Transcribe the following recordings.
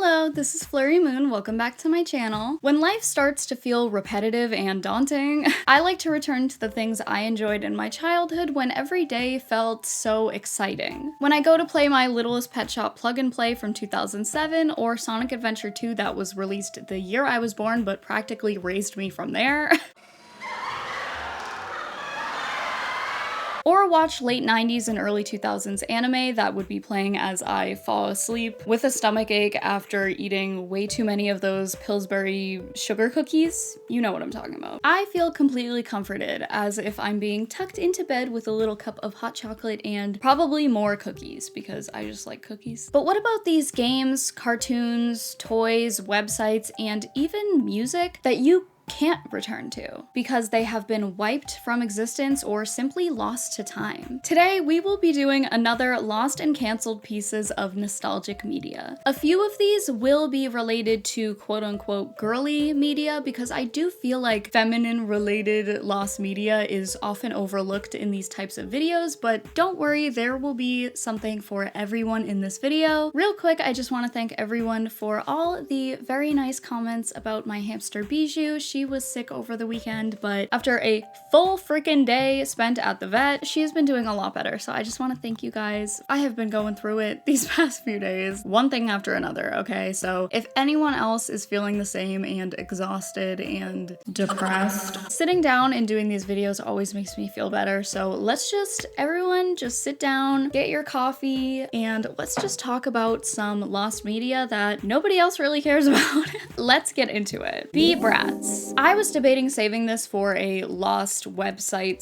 Hello, this is Flurry Moon, welcome back to my channel. When life starts to feel repetitive and daunting, I like to return to the things I enjoyed in my childhood when every day felt so exciting. When I go to play my Littlest Pet Shop plug and play from 2007 or Sonic Adventure 2 that was released the year I was born but practically raised me from there. Or watch late 90s and early 2000s anime that would be playing as I fall asleep with a stomachache after eating way too many of those Pillsbury sugar cookies. You know what I'm talking about. I feel completely comforted, as if I'm being tucked into bed with a little cup of hot chocolate and probably more cookies, because I just like cookies. But what about these games, cartoons, toys, websites, and even music that you can't return to because they have been wiped from existence or simply lost to time? Today, we will be doing another lost and canceled pieces of nostalgic media. A few of these will be related to quote-unquote girly media because I do feel like feminine-related lost media is often overlooked in these types of videos, but don't worry, there will be something for everyone in this video. Real quick, I just want to thank everyone for all the very nice comments about my hamster Bijou. She was sick over the weekend, but after a full freaking day spent at the vet, she's been doing a lot better, so I just want to thank you guys. I have been going through it these past few days, one thing after another, okay? So if anyone else is feeling the same and exhausted and depressed, sitting down and doing these videos always makes me feel better, so let's just, everyone just sit down, get your coffee, and let's just talk about some lost media that nobody else really cares about. Let's get into it. Be-Bratz. I was debating saving this for a lost website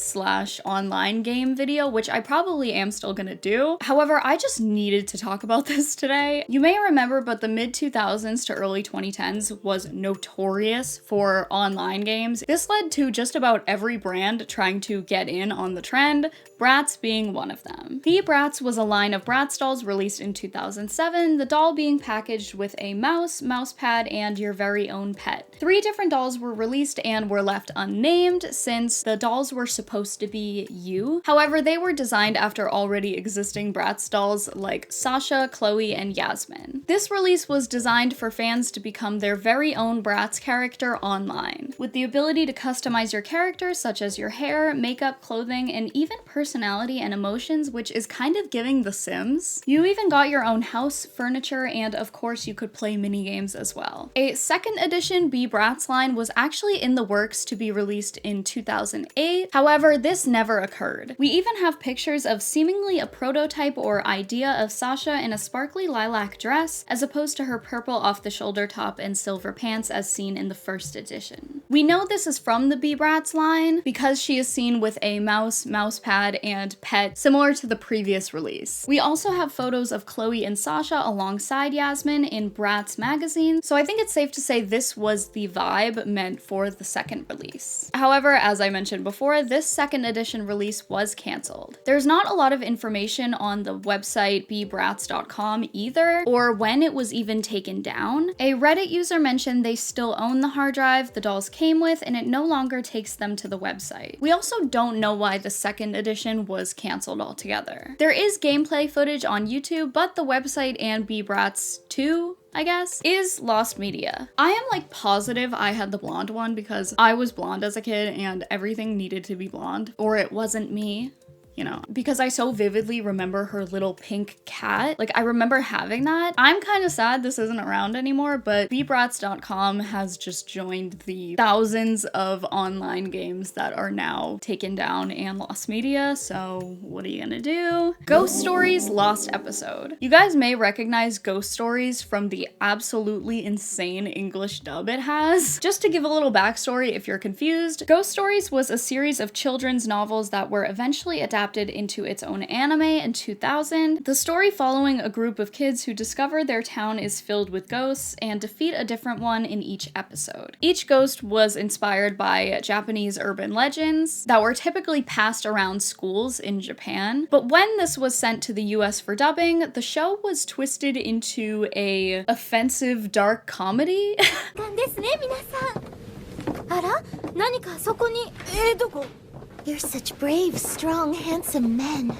/ online game video, which I probably am still gonna do. However, I just needed to talk about this today. You may remember, but the mid-2000s to early 2010s was notorious for online games. This led to just about every brand trying to get in on the trend, Bratz being one of them. Be-Bratz was a line of Bratz dolls released in 2007, the doll being packaged with a mouse, mouse pad, and your very own pet. 3 different dolls were released and were left unnamed since the dolls were supposed to be you. However, they were designed after already existing Bratz dolls like Sasha, Chloe, and Yasmin. This release was designed for fans to become their very own Bratz character online, with the ability to customize your character such as your hair, makeup, clothing, and even personality and emotions, which is kind of giving The Sims. You even got your own house, furniture, and of course you could play mini games as well. A second edition Be-Bratz line was actually in the works to be released in 2008. However, this never occurred. We even have pictures of seemingly a prototype or idea of Sasha in a sparkly lilac dress, as opposed to her purple off-the-shoulder top and silver pants as seen in the first edition. We know this is from the Be-Bratz line because she is seen with a mouse, mouse pad, and pet similar to the previous release. We also have photos of Chloe and Sasha alongside Yasmin in Bratz magazine, so I think it's safe to say this was the vibe meant for the second release. However, as I mentioned before, this second edition release was cancelled. There's not a lot of information on the website Be-Bratz.com either, or when it was even taken down. A Reddit user mentioned they still own the hard drive the dolls came with, and it no longer takes them to the website. We also don't know why the second edition was cancelled altogether. There is gameplay footage on YouTube, but the website and Be-Bratz 2, I guess, is lost media. I am like positive I had the blonde one because I was blonde as a kid and everything needed to be blonde, or it wasn't me. You know, because I so vividly remember her little pink cat. Like, I remember having that. I'm kind of sad this isn't around anymore, but Be-Bratz.com has just joined the thousands of online games that are now taken down and lost media, so what are you gonna do? Ghost Stories Lost Episode. You guys may recognize Ghost Stories from the absolutely insane English dub it has. Just to give a little backstory if you're confused, Ghost Stories was a series of children's novels that were eventually adapted into its own anime in 2000. The story following a group of kids who discover their town is filled with ghosts and defeat a different one in each episode. Each ghost was inspired by Japanese urban legends that were typically passed around schools in Japan. But when this was sent to the US for dubbing, the show was twisted into a offensive dark comedy. あら、何かそこに、どこ? You're such brave, strong, handsome men.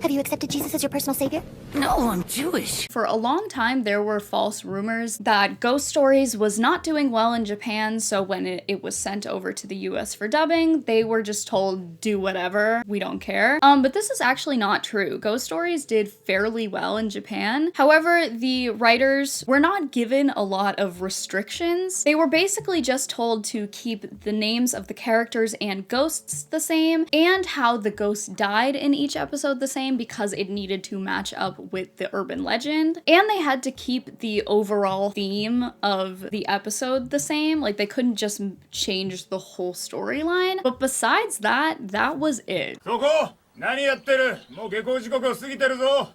Have you accepted Jesus as your personal savior? No, I'm Jewish. For a long time, there were false rumors that Ghost Stories was not doing well in Japan, so when it was sent over to the US for dubbing, they were just told, do whatever, we don't care. But this is actually not true. Ghost Stories did fairly well in Japan. However, the writers were not given a lot of restrictions. They were basically just told to keep the names of the characters and ghosts the same, and how the ghosts died in each episode the same because it needed to match up with the urban legend. And they had to keep the overall theme of the episode the same. Like, they couldn't just change the whole storyline. But besides that, that was it. そこ何やってるもう下校時刻を過ぎてるぞ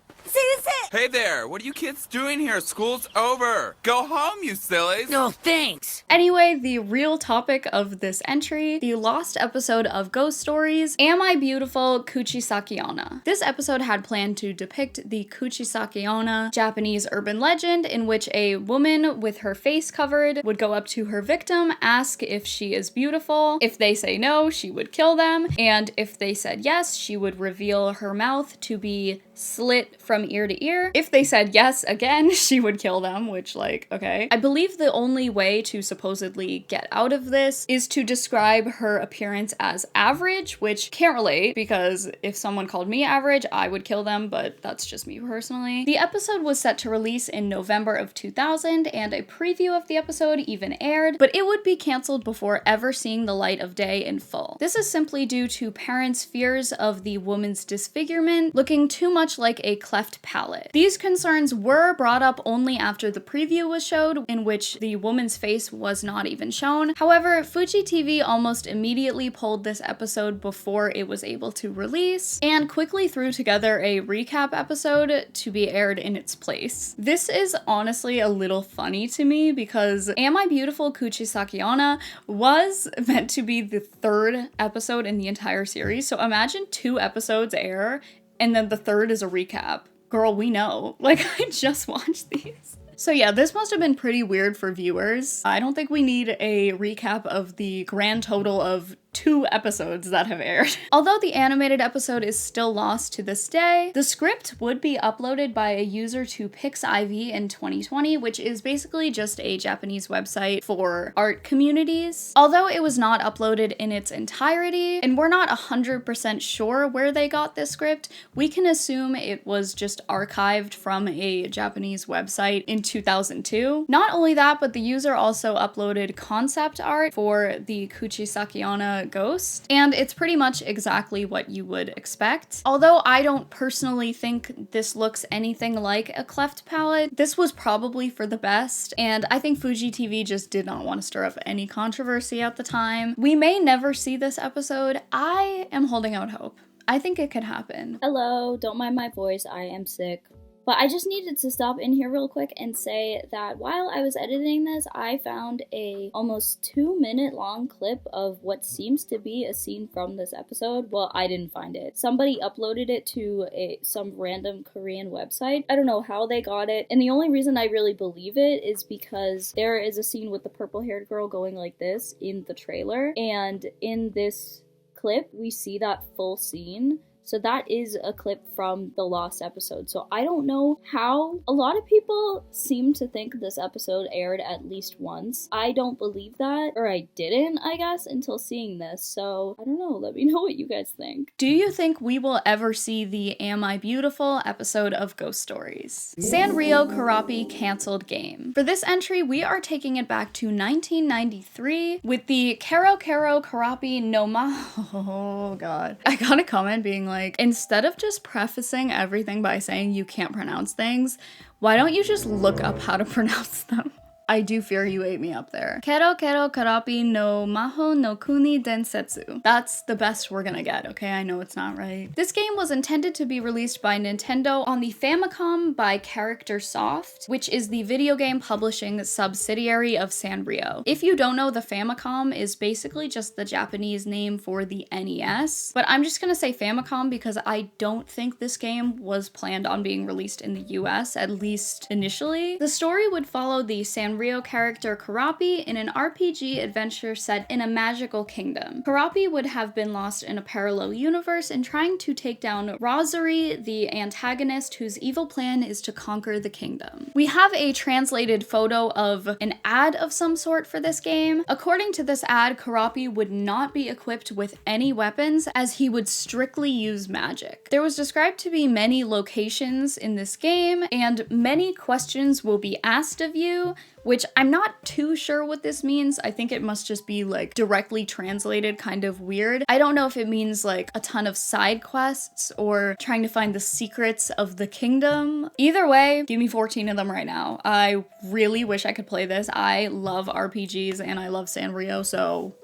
Hey there, what are you kids doing here? School's over. Go home, you sillies. No, thanks. Anyway, the real topic of this entry, the lost episode of Ghost Stories, Am I Beautiful Kuchisake-onna. This episode had planned to depict the Kuchisake-onna Japanese urban legend in which a woman with her face covered would go up to her victim, ask if she is beautiful. If they say no, she would kill them, and if they said yes, she would reveal her mouth to be slit from ear to ear. If they said yes again, she would kill them, which, like, okay. I believe the only way to supposedly get out of this is to describe her appearance as average, which can't relate because if someone called me average, I would kill them, but that's just me personally. The episode was set to release in November of 2000, and a preview of the episode even aired, but it would be canceled before ever seeing the light of day in full. This is simply due to parents' fears of the woman's disfigurement looking too much like a cleft palate. These concerns were brought up only after the preview was showed, in which the woman's face was not even shown. However, Fuji TV almost immediately pulled this episode before it was able to release, and quickly threw together a recap episode to be aired in its place. This is honestly a little funny to me because Am I Beautiful Kuchisake-onna was meant to be the third episode in the entire series, so imagine 2 episodes air and then the third is a recap. Girl, we know. Like, I just watched these. So yeah, this must have been pretty weird for viewers. I don't think we need a recap of the grand total of 2 episodes that have aired. Although the animated episode is still lost to this day, the script would be uploaded by a user to PixIV in 2020, which is basically just a Japanese website for art communities. Although it was not uploaded in its entirety, and we're not 100% sure where they got this script, we can assume it was just archived from a Japanese website in 2002. Not only that, but the user also uploaded concept art for the Kuchisake-onna ghost, and it's pretty much exactly what you would expect. Although I don't personally think this looks anything like a cleft palate, this was probably for the best, and I think Fuji TV just did not want to stir up any controversy at the time. We may never see this episode. I am holding out hope. I think it could happen. Hello, don't mind my voice, I am sick. But I just needed to stop in here real quick and say that while I was editing this, I found a almost 2-minute long clip of what seems to be a scene from this episode. Well, I didn't find it. Somebody uploaded it to some random Korean website. I don't know how they got it, and the only reason I really believe it is because there is a scene with the purple-haired girl going like this in the trailer, and in this clip, we see that full scene. So that is a clip from the lost episode. So I don't know how. A lot of people seem to think this episode aired at least once. I don't believe that, or I didn't, I guess, until seeing this. So I don't know. Let me know what you guys think. Do you think we will ever see the Am I Beautiful episode of Ghost Stories? Sanrio Keroppi canceled game. For this entry, we are taking it back to 1993 with the Keroppi no Ma. Oh god. I got a comment being like, instead of just prefacing everything by saying you can't pronounce things, why don't you just look up how to pronounce them? I do fear you ate me up there. Keroppi no Maho no Kuni Densetsu. That's the best we're gonna get, okay? I know it's not right. This game was intended to be released by Nintendo on the Famicom by Character Soft, which is the video game publishing subsidiary of Sanrio. If you don't know, the Famicom is basically just the Japanese name for the NES, but I'm just gonna say Famicom because I don't think this game was planned on being released in the US, at least initially. The story would follow the Sanrio Sanrio character Keroppi in an RPG adventure set in a magical kingdom. Keroppi would have been lost in a parallel universe and trying to take down Rosary, the antagonist whose evil plan is to conquer the kingdom. We have a translated photo of an ad of some sort for this game. According to this ad, Keroppi would not be equipped with any weapons as he would strictly use magic. There was described to be many locations in this game and many questions will be asked of you, which I'm not too sure what this means. I think it must just be like directly translated kind of weird. I don't know if it means like a ton of side quests or trying to find the secrets of the kingdom. Either way, give me 14 of them right now. I really wish I could play this. I love RPGs and I love Sanrio, so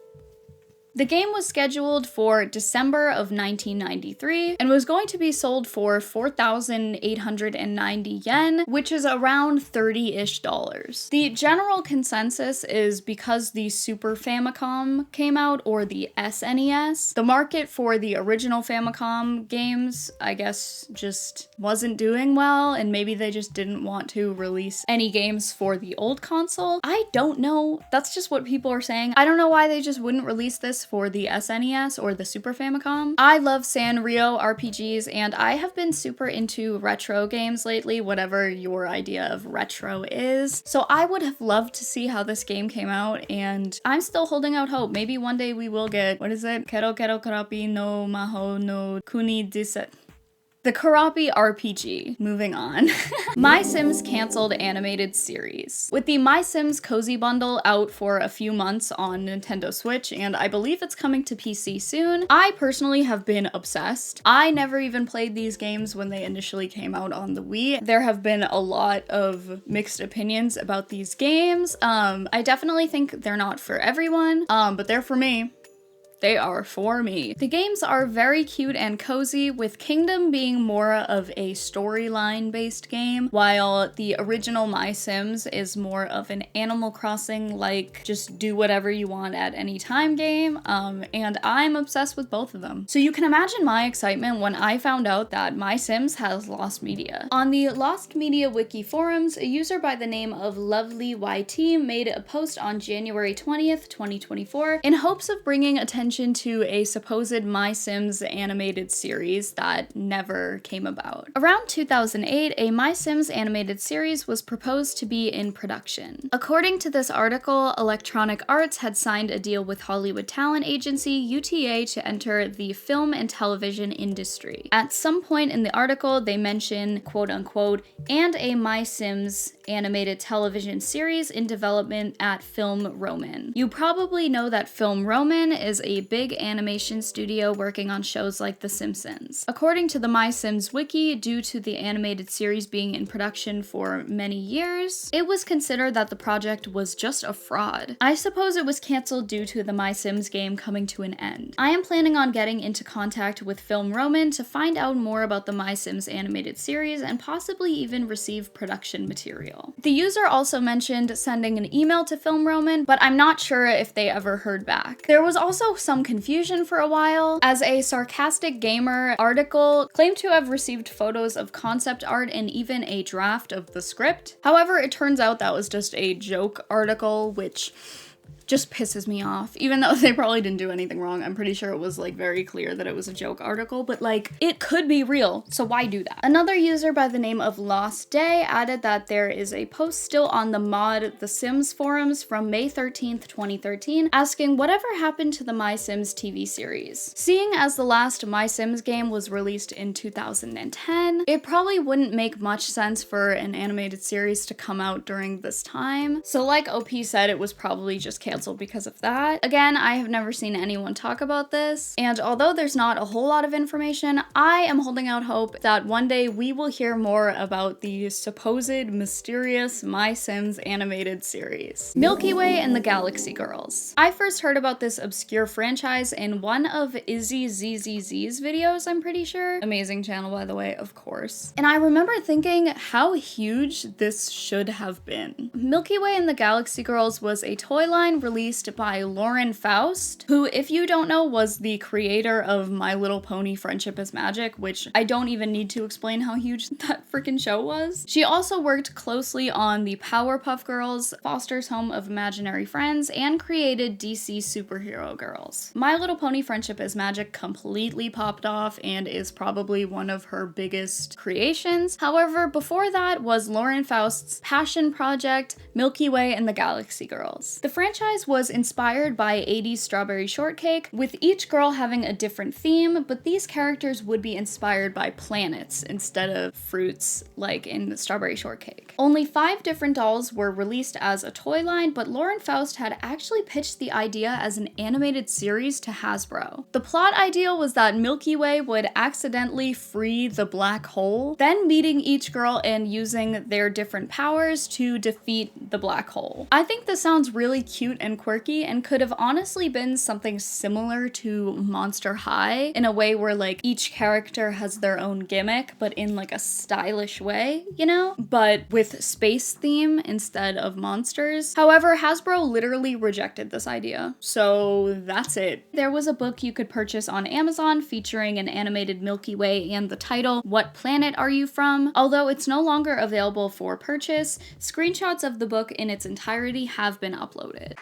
the game was scheduled for December of 1993 and was going to be sold for 4,890 yen, which is around $30-ish. The general consensus is because the Super Famicom came out, or the SNES, the market for the original Famicom games, I guess, just wasn't doing well, and maybe they just didn't want to release any games for the old console. I don't know. That's just what people are saying. I don't know why they just wouldn't release this for the SNES or the Super Famicom. I love Sanrio RPGs and I have been super into retro games lately, whatever your idea of retro is. So I would have loved to see how this game came out and I'm still holding out hope. Maybe one day we will get, what is it? Keroppi no Maho no Kuni Disa. The Keroppi RPG. Moving on. Mysims canceled animated series. With the Mysims Cozy Bundle out for a few months on Nintendo Switch, and I believe it's coming to PC soon, I personally have been obsessed. I never even played these games when they initially came out on the Wii. There have been a lot of mixed opinions about these games. I definitely think they're not for everyone, but they're for me. They are for me. The games are very cute and cozy, with Kingdom being more of a storyline based game, while the original My Sims is more of an Animal Crossing, like just do whatever you want at any time game, and I'm obsessed with both of them. So you can imagine my excitement when I found out that My Sims has Lost Media. On the Lost Media Wiki forums, a user by the name of Lovely YT made a post on January 20th, 2024, in hopes of bringing attention to a supposed My Sims animated series that never came about. Around 2008, a My Sims animated series was proposed to be in production. According to this article, Electronic Arts had signed a deal with Hollywood talent agency UTA to enter the film and television industry. At some point in the article, they mention, quote unquote, and a My Sims animated television series in development at Film Roman. You probably know that Film Roman is a big animation studio working on shows like The Simpsons. According to the My Sims wiki, due to the animated series being in production for many years, it was considered that the project was just a fraud. I suppose it was cancelled due to the My Sims game coming to an end. I am planning on getting into contact with Film Roman to find out more about the My Sims animated series and possibly even receive production material. The user also mentioned sending an email to Film Roman, but I'm not sure if they ever heard back. There was also some confusion for a while, as a Sarcastic Gamer article claimed to have received photos of concept art and even a draft of the script. However, it turns out that was just a joke article, which just pisses me off. Even though they probably didn't do anything wrong, I'm pretty sure it was like very clear that it was a joke article, but like it could be real, so why do that? Another user by the name of Lost Day added that there is a post still on the mod The Sims forums from May 13th, 2013, asking whatever happened to the My Sims TV series. Seeing as the last My Sims game was released in 2010, it probably wouldn't make much sense for an animated series to come out during this time. So like OP said, it was probably just canceled because of that. Again, I have never seen anyone talk about this, and although there's not a whole lot of information, I am holding out hope that one day we will hear more about the supposed mysterious My Sims animated series. Milky Way and the Galaxy Girls. I first heard about this obscure franchise in one of Izzy ZZZ's videos, I'm pretty sure. Amazing channel, by the way, of course. And I remember thinking how huge this should have been. Milky Way and the Galaxy Girls was a toy line released by Lauren Faust, who, if you don't know, was the creator of My Little Pony Friendship is Magic, which I don't even need to explain how huge that freaking show was. She also worked closely on the Powerpuff Girls, Foster's Home of Imaginary Friends, and created DC Superhero Girls. My Little Pony Friendship is Magic completely popped off and is probably one of her biggest creations. However, before that was Lauren Faust's passion project, Milky Way and the Galaxy Girls. The franchise was inspired by 80s Strawberry Shortcake, with each girl having a different theme, but these characters would be inspired by planets instead of fruits like in Strawberry Shortcake. Only 5 different dolls were released as a toy line, but Lauren Faust had actually pitched the idea as an animated series to Hasbro. The plot idea was that Milky Way would accidentally free the black hole, then meeting each girl and using their different powers to defeat the black hole. I think this sounds really cute and quirky and could have honestly been something similar to Monster High in a way where like each character has their own gimmick but in like a stylish way, you know? But with space theme instead of monsters. However, Hasbro literally rejected this idea. So that's it. There was a book you could purchase on Amazon featuring an animated Milky Way and the title, What Planet Are You From? Although it's no longer available for purchase, screenshots of the book in its entirety have been uploaded.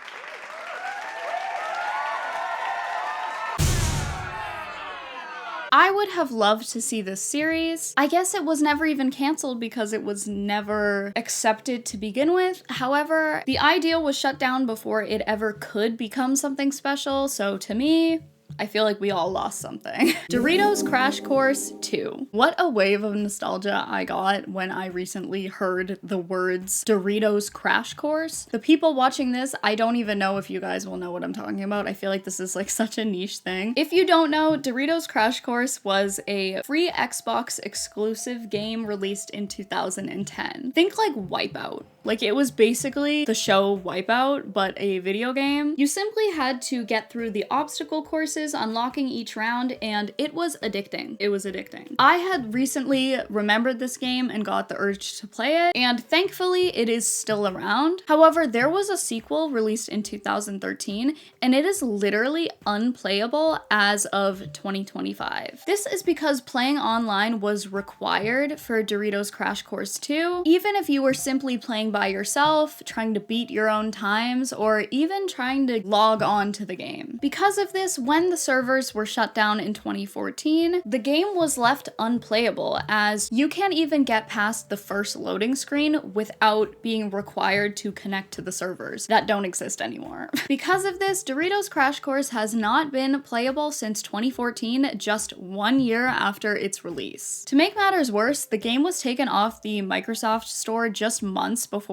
I would have loved to see this series. I guess it was never even canceled because it was never accepted to begin with. However, the idea was shut down before it ever could become something special, so to me, I feel like we all lost something. Doritos Crash Course 2. What a wave of nostalgia I got when I recently heard the words Doritos Crash Course. The people watching this, I don't even know if you guys will know what I'm talking about. I feel like this is like such a niche thing. If you don't know, Doritos Crash Course was a free Xbox exclusive game released in 2010. Think like Wipeout. Like it was basically the show Wipeout, but a video game. You simply had to get through the obstacle courses, unlocking each round, and it was addicting. It was addicting. I had recently remembered this game and got the urge to play it, and thankfully it is still around. However, there was a sequel released in 2013, and it is literally unplayable as of 2025. This is because playing online was required for Doritos Crash Course 2, even if you were simply playing by yourself, trying to beat your own times, or even trying to log on to the game. Because of this, when the servers were shut down in 2014, the game was left unplayable, as you can't even get past the first loading screen without being required to connect to the servers that don't exist anymore. Because of this, Doritos Crash Course has not been playable since 2014, just 1 year after its release. To make matters worse, the game was taken off the Microsoft Store just months before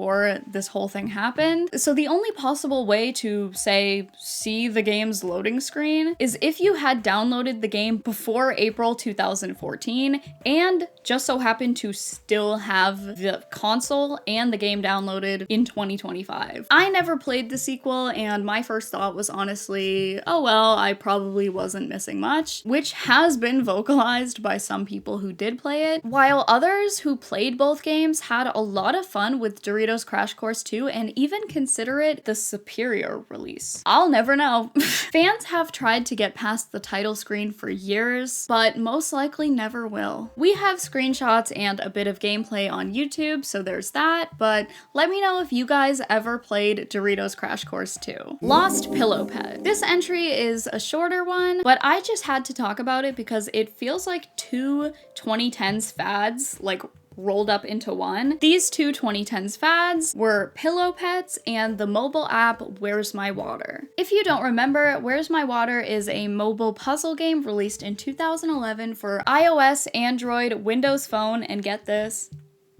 this whole thing happened. So the only possible way to, say, see the game's loading screen is if you had downloaded the game before April 2014 and just so happened to still have the console and the game downloaded in 2025. I never played the sequel, and my first thought was honestly, oh well, I probably wasn't missing much, which has been vocalized by some people who did play it, while others who played both games had a lot of fun with Doritos Crash Course 2 and even consider it the superior release. I'll never know. Fans have tried to get past the title screen for years, but most likely never will. We have screenshots and a bit of gameplay on YouTube, so there's that, but let me know if you guys ever played Doritos Crash Course 2. Lost Pillow Pet. This entry is a shorter one, but I just had to talk about it because it feels like two 2010s fads, like rolled up into one. These two 2010s fads were Pillow Pets and the mobile app Where's My Water. If you don't remember, Where's My Water is a mobile puzzle game released in 2011 for iOS, Android, Windows Phone, and get this,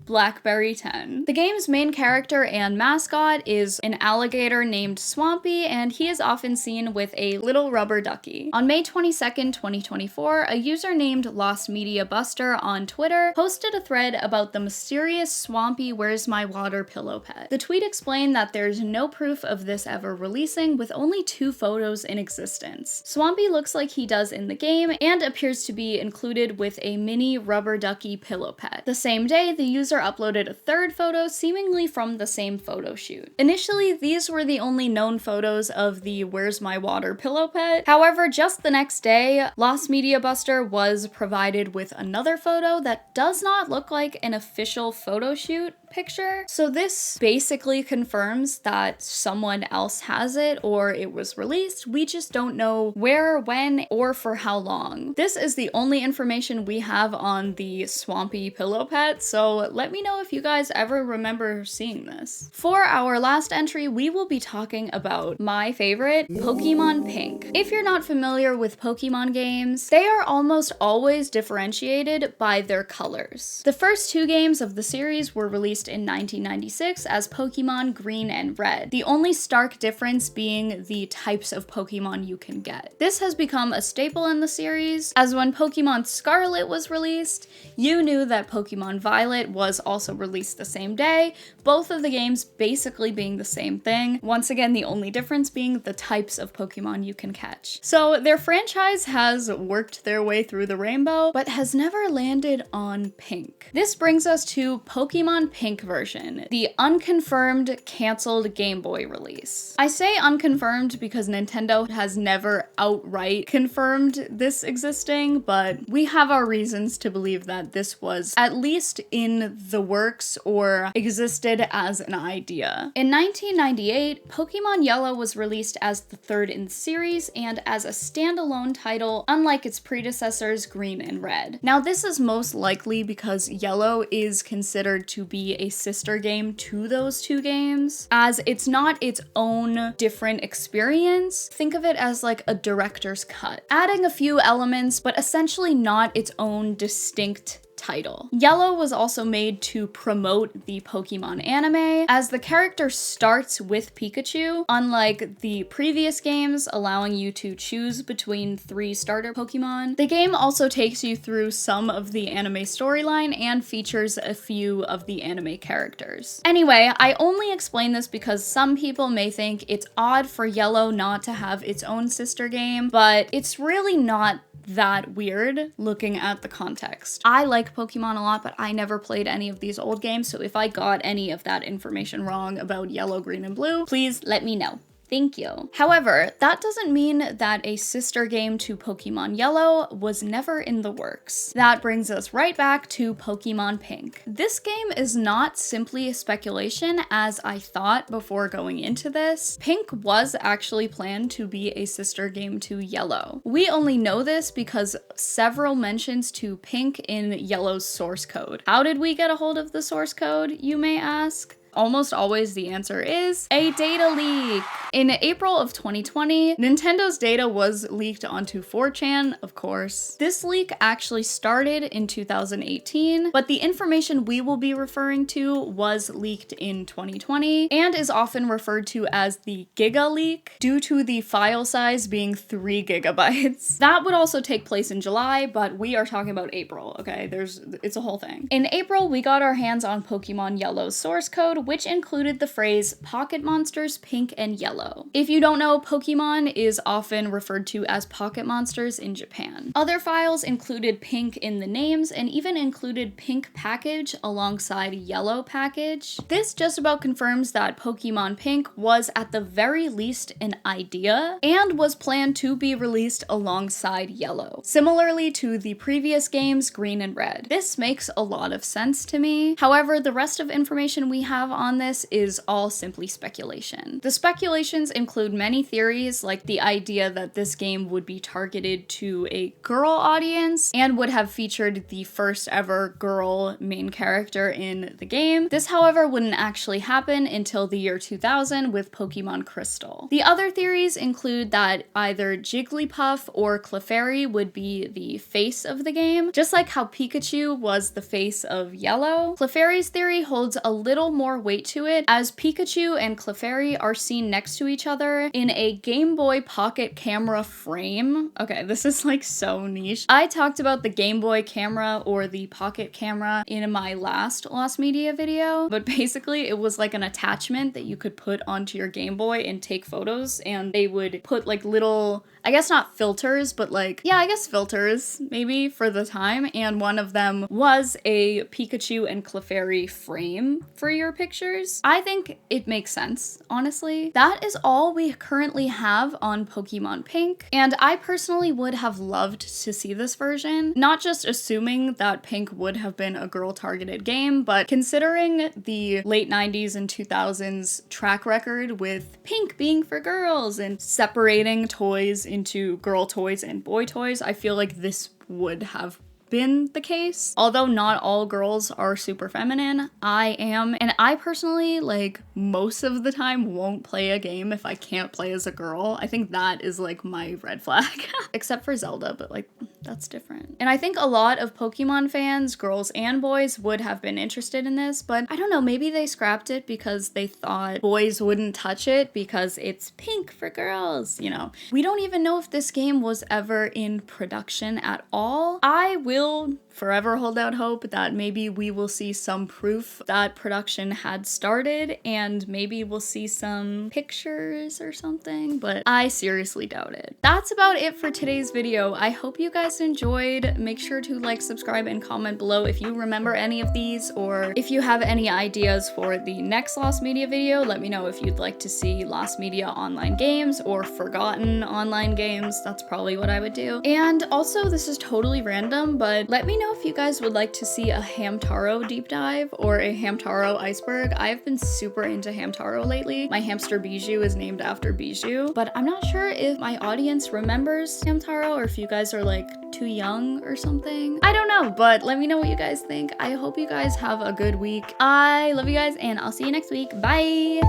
BlackBerry 10. The game's main character and mascot is an alligator named Swampy, and he is often seen with a little rubber ducky. On May 22nd, 2024, a user named Lost Media Buster on Twitter posted a thread about the mysterious Swampy Where's My Water pillow pet. The tweet explained that there's no proof of this ever releasing, with only 2 photos in existence. Swampy looks like he does in the game and appears to be included with a mini rubber ducky pillow pet. The same day, the user user uploaded a third photo seemingly from the same photo shoot. Initially, these were the only known photos of the Where's My Water pillow pet. However, just the next day, Lost Media Buster was provided with another photo that does not look like an official photo shoot picture. So this basically confirms that someone else has it or it was released. We just don't know where, when, or for how long. This is the only information we have on the swampy pillow pet, so let me know if you guys ever remember seeing this. For our last entry, we will be talking about my favorite, Pokemon Pink. If you're not familiar with Pokemon games, they are almost always differentiated by their colors. The first two games of the series were released in 1996 as Pokemon Green and Red, the only stark difference being the types of Pokemon you can get. This has become a staple in the series, as when Pokemon Scarlet was released, you knew that Pokemon Violet was also released the same day, both of the games basically being the same thing, once again the only difference being the types of Pokemon you can catch. So their franchise has worked their way through the rainbow, but has never landed on Pink. This brings us to Pokemon Pink version, the unconfirmed, cancelled Game Boy release. I say unconfirmed because Nintendo has never outright confirmed this existing, but we have our reasons to believe that this was at least in the works or existed as an idea. In 1998, Pokemon Yellow was released as the third in the series and as a standalone title, unlike its predecessors Green and Red. Now this is most likely because Yellow is considered to be a sister game to those two games, as it's not its own different experience. Think of it as like a director's cut, adding a few elements, but essentially not its own distinct title. Yellow was also made to promote the Pokemon anime, as the character starts with Pikachu, unlike the previous games allowing you to choose between 3 starter Pokemon. The game also takes you through some of the anime storyline and features a few of the anime characters. Anyway, I only explain this because some people may think it's odd for Yellow not to have its own sister game, but it's really not that weird looking at the context. I like Pokemon a lot, but I never played any of these old games, so if I got any of that information wrong about Yellow, Green, and Blue, please let me know. Thank you. However, that doesn't mean that a sister game to Pokemon Yellow was never in the works. That brings us right back to Pokemon Pink. This game is not simply a speculation as I thought before going into this. Pink was actually planned to be a sister game to Yellow. We only know this because several mentions to Pink in Yellow's source code. How did we get a hold of the source code, you may ask? Almost always the answer is a data leak. In April of 2020, Nintendo's data was leaked onto 4chan, of course. This leak actually started in 2018, but the information we will be referring to was leaked in 2020 and is often referred to as the Giga leak due to the file size being 3 gigabytes. That would also take place in July, but we are talking about April, okay? It's a whole thing. In April, we got our hands on Pokemon Yellow's source code, which included the phrase Pocket Monsters Pink and Yellow. If you don't know, Pokemon is often referred to as Pocket Monsters in Japan. Other files included Pink in the names and even included Pink Package alongside Yellow Package. This just about confirms that Pokemon Pink was at the very least an idea and was planned to be released alongside Yellow, similarly to the previous games Green and Red. This makes a lot of sense to me. However, the rest of information we have on this is all simply speculation. The speculations include many theories, like the idea that this game would be targeted to a girl audience and would have featured the first ever girl main character in the game. This, however, wouldn't actually happen until the year 2000 with Pokemon Crystal. The other theories include that either Jigglypuff or Clefairy would be the face of the game, just like how Pikachu was the face of Yellow. Clefairy's theory holds a little more weight to it, as Pikachu and Clefairy are seen next to each other in a Game Boy Pocket camera frame. Okay, this is like so niche. I talked about the Game Boy camera or the Pocket camera in my last Lost Media video, but basically it was like an attachment that you could put onto your Game Boy and take photos, and they would put like little, I guess not filters, but like, yeah, I guess filters maybe for the time, and one of them was a Pikachu and Clefairy frame for your pictures. I think it makes sense, honestly. That is all we currently have on Pokemon Pink, and I personally would have loved to see this version, not just assuming that Pink would have been a girl-targeted game, but considering the late 90s and 2000s track record with Pink being for girls and separating toys into girl toys and boy toys, I feel like this would have been the case. Although not all girls are super feminine, I am, and I personally, like, most of the time won't play a game if I can't play as a girl. I think that is like my red flag. Except for Zelda, but like, that's different. And I think a lot of Pokemon fans, girls and boys, would have been interested in this, but I don't know, maybe they scrapped it because they thought boys wouldn't touch it because it's Pink for girls, you know. We don't even know if this game was ever in production at all. I will forever hold out hope that maybe we will see some proof that production had started, and maybe we'll see some pictures or something, but I seriously doubt it. That's about it for today's video. I hope you guys enjoyed. Make sure to like, subscribe, and comment below if you remember any of these, or if you have any ideas for the next Lost Media video. Let me know if you'd like to see Lost Media online games or forgotten online games. That's probably what I would do. And also, this is totally random, but let me know if you guys would like to see a Hamtaro deep dive or a Hamtaro iceberg. I've been super into Hamtaro lately. My hamster Bijou is named after Bijou, but I'm not sure if my audience remembers Hamtaro or if you guys are like too young or something. I don't know, but let me know what you guys think. I hope you guys have a good week. I love you guys, and I'll see you next week. Bye!